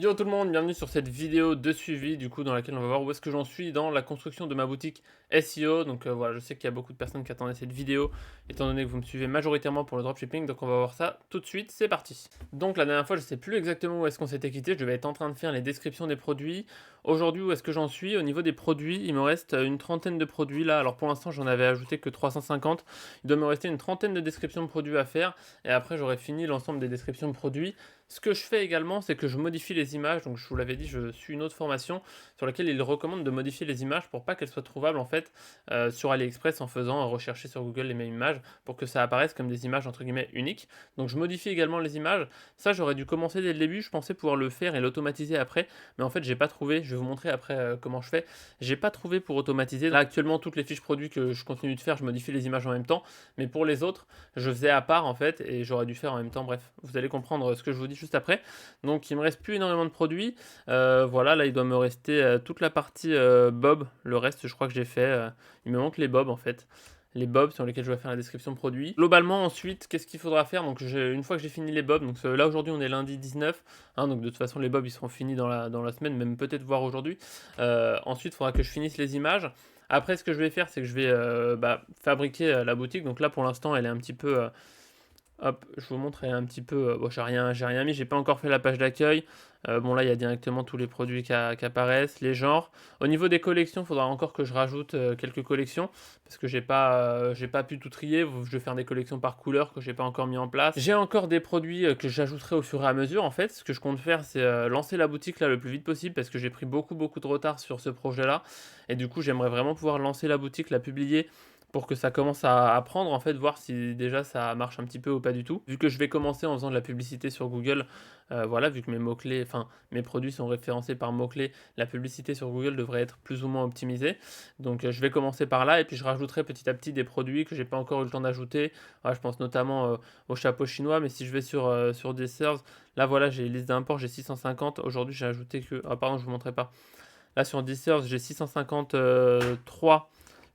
Yo tout le monde, bienvenue sur cette vidéo de suivi du coup dans laquelle on va voir où est-ce que j'en suis dans la construction de ma boutique SEO. Donc voilà, je sais qu'il y a beaucoup de personnes qui attendaient cette vidéo étant donné que vous me suivez majoritairement pour le dropshipping, donc on va voir ça tout de suite, c'est parti. Donc la dernière fois, je sais plus exactement où est-ce qu'on s'était quitté, je devais être en train de faire les descriptions des produits. Aujourd'hui, où est-ce que j'en suis? Au niveau des produits, il me reste une trentaine de produits là. Alors pour l'instant, j'en avais ajouté que 350. Il doit me rester une trentaine de descriptions de produits à faire et après j'aurai fini l'ensemble des descriptions de produits. Ce que je fais également, c'est que je modifie les images. Donc, je vous l'avais dit, je suis une autre formation sur laquelle il recommande de modifier les images pour pas qu'elles soient trouvables en fait sur AliExpress en faisant rechercher sur Google les mêmes images pour que ça apparaisse comme des images entre guillemets uniques. Donc, je modifie également les images. Ça, j'aurais dû commencer dès le début. Je pensais pouvoir le faire et l'automatiser après, mais en fait, j'ai pas trouvé. Je vais vous montrer après comment je fais. J'ai pas trouvé pour automatiser. Là, actuellement, toutes les fiches produits que je continue de faire, je modifie les images en même temps. Mais pour les autres, je faisais à part en fait et j'aurais dû faire en même temps. Bref, vous allez comprendre ce que je vous dis juste après. Donc il me reste plus énormément de produits. Voilà, là il doit me rester toute la partie bob. Le reste, je crois que j'ai fait. Il me manque les bobs en fait. Les bobs sur lesquels je vais faire la description produit. Globalement, ensuite, qu'est-ce qu'il faudra faire? Donc, une fois que j'ai fini les bobs, donc là aujourd'hui on est lundi 19, hein, donc de toute façon les bobs ils seront finis dans la semaine, même peut-être voir aujourd'hui. Ensuite, il faudra que je finisse les images. Après, ce que je vais faire, c'est que je vais fabriquer la boutique. Donc là, pour l'instant, elle est un petit peu hop, je vous montre un petit peu. Bon, j'ai rien mis, j'ai pas encore fait la page d'accueil. Bon, là, il y a directement tous les produits qui apparaissent, les genres. Au niveau des collections, il faudra encore que je rajoute quelques collections parce que j'ai pas pu tout trier. Je vais faire des collections par couleur que j'ai pas encore mis en place. J'ai encore des produits que j'ajouterai au fur et à mesure. En fait, ce que je compte faire, c'est lancer la boutique là le plus vite possible parce que j'ai pris beaucoup de retard sur ce projet-là. Et du coup, j'aimerais vraiment pouvoir lancer la boutique, la publier pour que ça commence à prendre, en fait, voir si déjà ça marche un petit peu ou pas du tout. Vu que je vais commencer en faisant de la publicité sur Google, voilà, vu que mes mots-clés, enfin mes produits sont référencés par mots-clés, la publicité sur Google devrait être plus ou moins optimisée. Donc je vais commencer par là et puis je rajouterai petit à petit des produits que j'ai pas encore eu le temps d'ajouter. Voilà, je pense notamment au chapeau chinois, mais si je vais sur Dessers, là voilà, j'ai une liste d'import, j'ai 650. Aujourd'hui j'ai ajouté que. Ah pardon, je vous montrais pas. Là sur Dessers, j'ai 653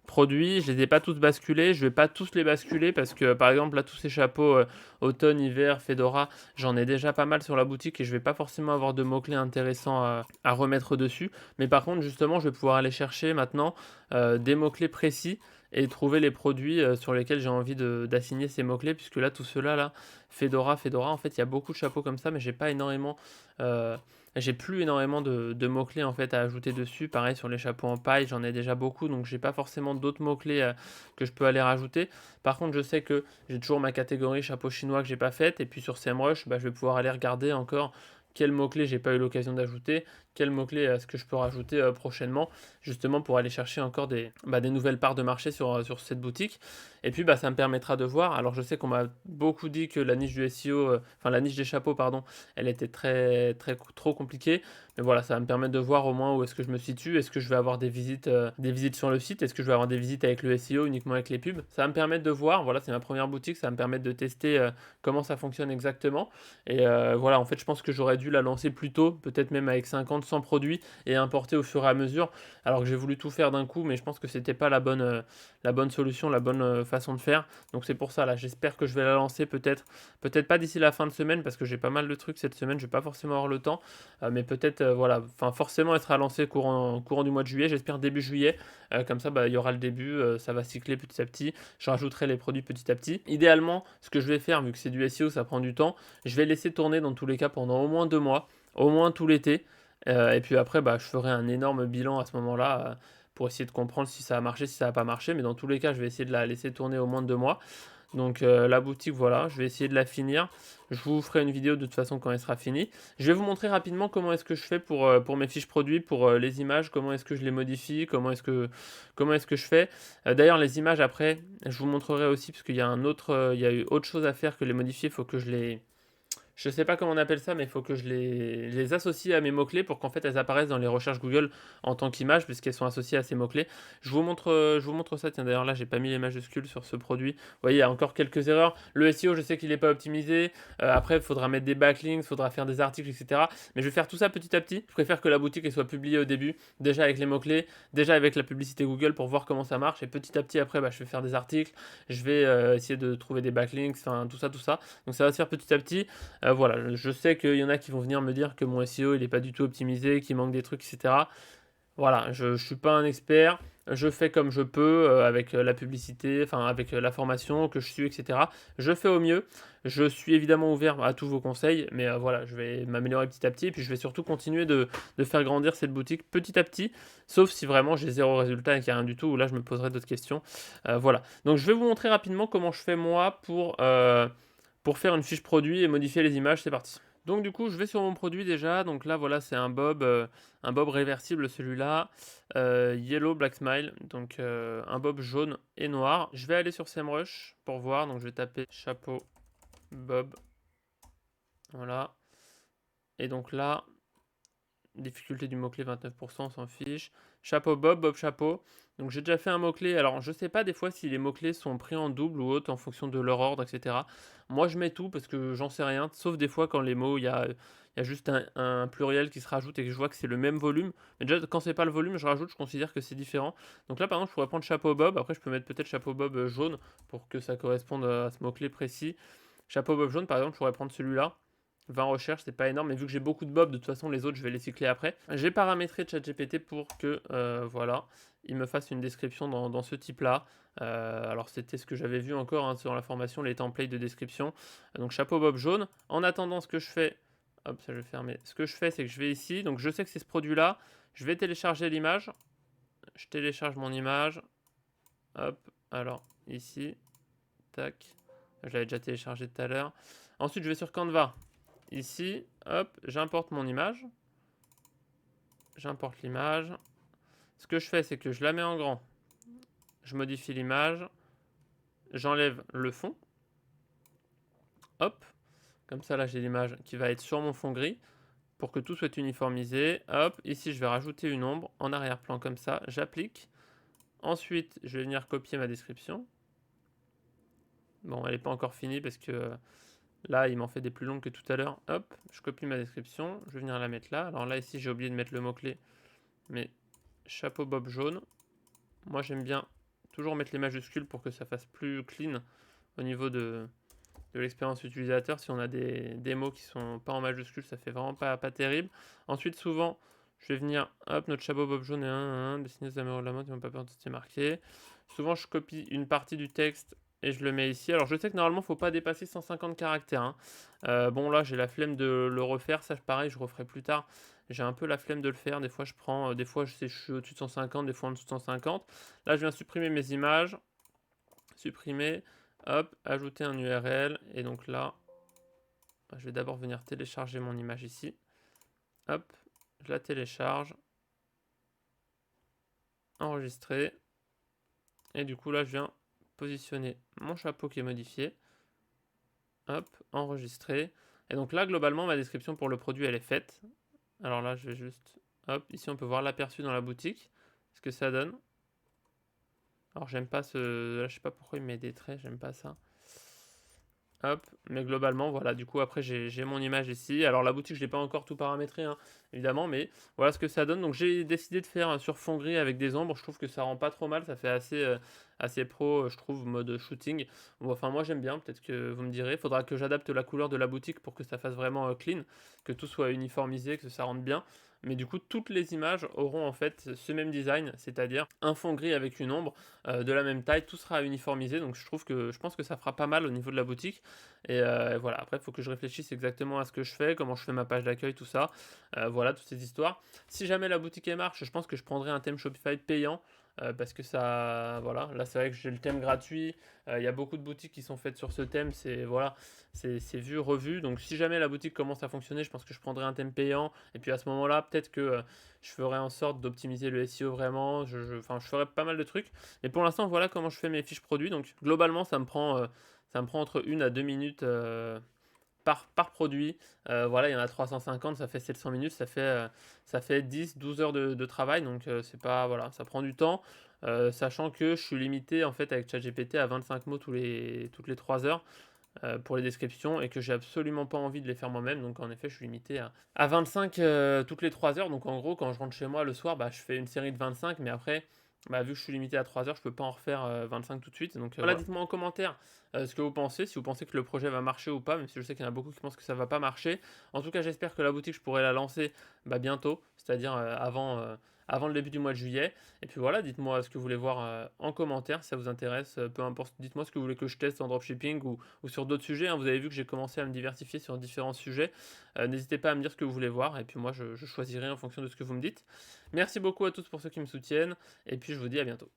produits, je les ai pas tous basculés, je vais pas tous les basculer parce que par exemple là tous ces chapeaux automne, hiver, Fedora, j'en ai déjà pas mal sur la boutique et je vais pas forcément avoir de mots-clés intéressants à remettre dessus. Mais par contre justement je vais pouvoir aller chercher maintenant des mots-clés précis et trouver les produits sur lesquels j'ai envie d'assigner ces mots-clés puisque là tout cela là, Fedora, en fait il y a beaucoup de chapeaux comme ça mais j'ai pas énormément j'ai plus énormément de mots-clés en fait à ajouter dessus. Pareil sur les chapeaux en paille, j'en ai déjà beaucoup, donc j'ai pas forcément d'autres mots-clés que je peux aller rajouter. Par contre, je sais que j'ai toujours ma catégorie chapeau chinois que j'ai pas faite, et puis sur SEMrush, je vais pouvoir aller regarder encore quels mots-clés j'ai pas eu l'occasion d'ajouter, quels mots-clés est-ce que je peux rajouter prochainement, justement pour aller chercher encore des nouvelles parts de marché sur cette boutique. Et puis ça me permettra de voir. Alors je sais qu'on m'a beaucoup dit que la niche du SEO, enfin la niche des chapeaux, pardon, elle était trop compliquée. Mais voilà, ça va me permettre de voir au moins où est-ce que je me situe. Est-ce que je vais avoir des visites sur le site? Est-ce que je vais avoir des visites avec le SEO, uniquement avec les pubs? Ça va me permettre de voir. Voilà, c'est ma première boutique. Ça va me permettre de tester comment ça fonctionne exactement. Et voilà, en fait, je pense que j'aurais dû la lancer plus tôt, peut-être même avec 50, 100 produits et importer au fur et à mesure. Alors que j'ai voulu tout faire d'un coup, mais je pense que c'était pas la bonne solution, la bonne façon de faire. Donc c'est pour ça, là, j'espère que je vais la lancer peut-être pas d'ici la fin de semaine parce que j'ai pas mal de trucs cette semaine. Je vais pas forcément avoir le temps. Mais peut-être, voilà, enfin forcément elle sera lancée courant du mois de juillet, j'espère début juillet, comme ça il y aura le début, ça va cycler petit à petit, je rajouterai les produits petit à petit. Idéalement, ce que je vais faire, vu que c'est du SEO, ça prend du temps, je vais laisser tourner dans tous les cas pendant au moins 2 mois, au moins tout l'été, et puis après je ferai un énorme bilan à ce moment-là, pour essayer de comprendre si ça a marché, si ça n'a pas marché, mais dans tous les cas, je vais essayer de la laisser tourner au moins 2 mois. Donc la boutique, voilà, je vais essayer de la finir. Je vous ferai une vidéo de toute façon quand elle sera finie. Je vais vous montrer rapidement comment est-ce que je fais pour mes fiches produits, pour les images, comment est-ce que je les modifie, comment est-ce que je fais. D'ailleurs, les images après, je vous montrerai aussi parce qu'il y a il y a eu autre chose à faire que les modifier. Il faut que je sais pas comment on appelle ça, mais il faut que je les associe à mes mots-clés pour qu'en fait elles apparaissent dans les recherches Google en tant qu'image, puisqu'elles sont associées à ces mots-clés. Je vous montre ça. Tiens, d'ailleurs là, j'ai pas mis les majuscules sur ce produit. Vous voyez, il y a encore quelques erreurs. Le SEO, je sais qu'il n'est pas optimisé. Après, il faudra mettre des backlinks, il faudra faire des articles, etc. Mais je vais faire tout ça petit à petit. Je préfère que la boutique elle soit publiée au début, déjà avec les mots-clés, déjà avec la publicité Google pour voir comment ça marche. Et petit à petit, après, je vais faire des articles. Je vais essayer de trouver des backlinks, enfin tout ça. Donc ça va se faire petit à petit. Voilà, je sais qu'il y en a qui vont venir me dire que mon SEO il est pas du tout optimisé, qu'il manque des trucs et cetera. Voilà, je suis pas un expert, je fais comme je peux, avec, la publicité, enfin avec, la formation que je suis et cetera. Je fais au mieux. Je suis évidemment ouvert à tous vos conseils, mais, voilà, je vais m'améliorer petit à petit et puis je vais surtout continuer de faire grandir cette boutique petit à petit, sauf si vraiment j'ai zéro résultat et qu'il y a rien du tout, où là je me poserai d'autres questions. Voilà. Donc je vais vous montrer rapidement comment je fais moi pour faire une fiche produit et modifier les images. C'est parti. Donc du coup, je vais sur mon produit déjà. Donc là, voilà, c'est un bob réversible celui-là. Yellow Black Smile. Donc un bob jaune et noir. Je vais aller sur SEMrush pour voir. Donc je vais taper chapeau bob. Voilà. Et donc là, difficulté du mot-clé 29%, on s'en fiche. Chapeau bob, bob chapeau. Donc j'ai déjà fait un mot-clé. Alors je sais pas des fois si les mots-clés sont pris en double ou autre en fonction de leur ordre, etc. Moi je mets tout parce que j'en sais rien. Sauf des fois quand les mots, il y a juste un pluriel qui se rajoute et que je vois que c'est le même volume. Mais déjà quand c'est pas le volume, je rajoute, je considère que c'est différent. Donc là par exemple je pourrais prendre chapeau bob. Après je peux mettre peut-être chapeau bob jaune pour que ça corresponde à ce mot-clé précis. Chapeau bob jaune par exemple, je pourrais prendre celui-là. 20 recherches, c'est pas énorme, mais vu que j'ai beaucoup de bobs, de toute façon, les autres, je vais les cycler après. J'ai paramétré ChatGPT pour que, voilà, il me fasse une description dans ce type-là. Alors, c'était ce que j'avais vu encore hein, sur la formation, les templates de description. Donc, chapeau bob jaune. En attendant, ce que je fais, hop, ça je vais fermer. Ce que je fais, c'est que je vais ici. Donc, je sais que c'est ce produit-là. Je vais télécharger l'image. Je télécharge mon image. Hop, alors, ici. Tac. Je l'avais déjà téléchargé tout à l'heure. Ensuite, je vais sur Canva. Ici, hop, j'importe mon image. J'importe l'image. Ce que je fais, c'est que je la mets en grand. Je modifie l'image. J'enlève le fond. Hop. Comme ça, là, j'ai l'image qui va être sur mon fond gris. Pour que tout soit uniformisé. Hop. Ici, je vais rajouter une ombre en arrière-plan comme ça. J'applique. Ensuite, je vais venir copier ma description. Bon, elle n'est pas encore finie parce que là, il m'en fait des plus longues que tout à l'heure. Hop, je copie ma description. Je vais venir la mettre là. Alors là, ici, j'ai oublié de mettre le mot-clé. Mais chapeau bob jaune. Moi, j'aime bien toujours mettre les majuscules pour que ça fasse plus clean au niveau de l'expérience utilisateur. Si on a des mots qui sont pas en majuscules, ça fait vraiment pas terrible. Ensuite, souvent, je vais venir, hop, notre chapeau bob jaune et dessiner des amoureux de la mode, ils n'ont pas peur de se marqué. Souvent, je copie une partie du texte et je le mets ici. Alors, je sais que normalement, il ne faut pas dépasser 150 caractères. Hein. Bon, là, j'ai la flemme de le refaire. Ça, pareil, je referai plus tard. J'ai un peu la flemme de le faire. Des fois, je prends, des fois, je suis au-dessus de 150, des fois en dessous de 150. Là, je viens supprimer mes images. Supprimer. Hop, ajouter un URL. Et donc là, je vais d'abord venir télécharger mon image ici. Hop, je la télécharge. Enregistrer. Et du coup, là, je viens positionner mon chapeau qui est modifié. Hop, enregistrer. Et donc là, globalement, ma description pour le produit, elle est faite. Alors là, je vais juste... Hop, ici, on peut voir l'aperçu dans la boutique. Ce que ça donne. Alors, j'aime pas ce... Là, je sais pas pourquoi il met des traits, j'aime pas ça. Hop, mais globalement, voilà, du coup, après, j'ai mon image ici. Alors, la boutique, je l'ai pas encore tout paramétré, hein, évidemment, mais voilà ce que ça donne. Donc, j'ai décidé de faire sur fond gris avec des ombres. Je trouve que ça rend pas trop mal, ça fait assez pro, je trouve, mode shooting. Bon, enfin, moi, j'aime bien, peut-être que vous me direz. Il faudra que j'adapte la couleur de la boutique pour que ça fasse vraiment clean, que tout soit uniformisé, que ça rentre bien. Mais du coup, toutes les images auront en fait ce même design, c'est-à-dire un fond gris avec une ombre de la même taille, tout sera uniformisé. Donc je pense que ça fera pas mal au niveau de la boutique. Et voilà, après, il faut que je réfléchisse exactement à ce que je fais, comment je fais ma page d'accueil, tout ça. Voilà, toutes ces histoires. Si jamais la boutique marche, je pense que je prendrai un thème Shopify payant. Parce que ça, voilà, là c'est vrai que j'ai le thème gratuit, il y a beaucoup de boutiques qui sont faites sur ce thème, c'est voilà, c'est vu, revu, donc si jamais la boutique commence à fonctionner, je pense que je prendrai un thème payant, et puis à ce moment-là, peut-être que je ferai en sorte d'optimiser le SEO vraiment, enfin, je ferai pas mal de trucs, mais pour l'instant, voilà comment je fais mes fiches produits, donc globalement, ça me prend entre 1 à 2 minutes par produit. Voilà, il y en a 350, ça fait 700 minutes, ça fait 10-12 heures de travail, donc c'est pas, voilà, ça prend du temps, sachant que je suis limité en fait avec ChatGPT à 25 mots toutes les 3 heures pour les descriptions et que j'ai absolument pas envie de les faire moi-même, donc en effet je suis limité à 25 toutes les 3 heures, donc en gros quand je rentre chez moi le soir, bah, je fais une série de 25, mais après Bah, vu que je suis limité à 3 heures, je peux pas en refaire, 25 tout de suite, donc voilà, Voilà. dites-moi en commentaire, ce que vous pensez, si vous pensez que le projet va marcher ou pas, même si je sais qu'il y en a beaucoup qui pensent que ça va pas marcher. En tout cas, j'espère que la boutique, je pourrai la lancer, bah, bientôt, c'est-à-dire, avant le début du mois de juillet et puis voilà, dites-moi ce que vous voulez voir, en commentaire si ça vous intéresse, peu importe, dites-moi ce que vous voulez que je teste en dropshipping ou sur d'autres sujets, hein. Vous avez vu que j'ai commencé à me diversifier sur différents sujets, n'hésitez pas à me dire ce que vous voulez voir et puis moi je choisirai en fonction de ce que vous me dites. Merci beaucoup à tous pour ceux qui me soutiennent et puis je vous dis à bientôt.